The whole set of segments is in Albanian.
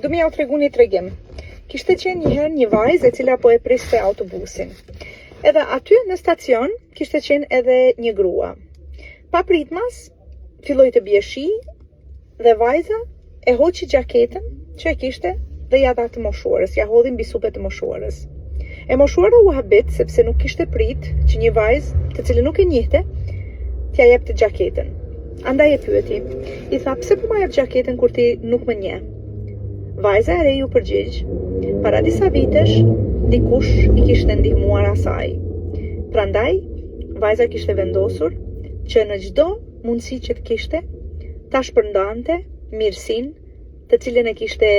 du me ja u tregu një tregim. Kishte qenë njëherë një vajzë e cila po e priste autobusin. Edhe aty në stacion kishte qenë edhe një grua. Pa pritmas, filloi të bie shi dhe vajza e hoqi gjaketën që e kishte dhe ja dha të moshuarës, ja hodhi mbi supet të moshuarës. E moshuara u habit sepse nuk kishte prit që një vajzë të cilën nuk e njihte t'ja jepte gjaketën. Andaj e pyeti, i tha, pse po ma jep gjaketën kur ti nuk më njeh? Vajza e re ju përgjigj, para disa vitesh, dikush i kishte ndihmuar asaj. Prandaj, vajza kishte vendosur që në çdo mundësi që të kishte, ta shpërndante mirësinë të cilën e kishte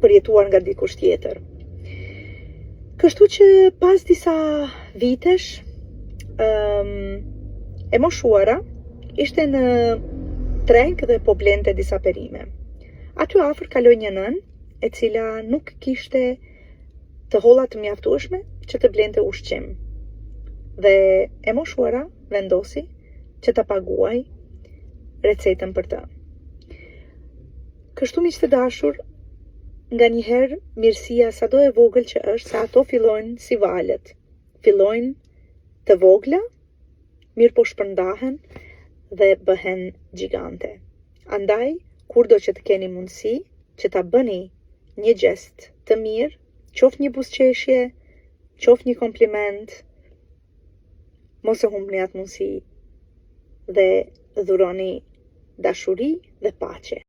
përjetuar nga dikush tjetër. Kështu që pas disa vitesh, e moshuara ishte në treg dhe po blente disa perime. Aty afër kaloi një nën e cila nuk kishte të holla të mjaftueshme që të blente ushqim. Dhe e moshuara vendosi që ta paguaj recetën për të. Kështu miq të dashur, nganjëherë mirësia sado e vogël që është, sa ato fillojnë si valët. Fillojnë të vogla, mirë po shpërndahen dhe bëhen gjigante. Andaj, kurdo që të keni mundësi që ta bëni një gest të mirë, qoftë një buzëqeshje, qoftë një kompliment, mos e humbni atë mundësi dhe dhuroni dashuri dhe paqe.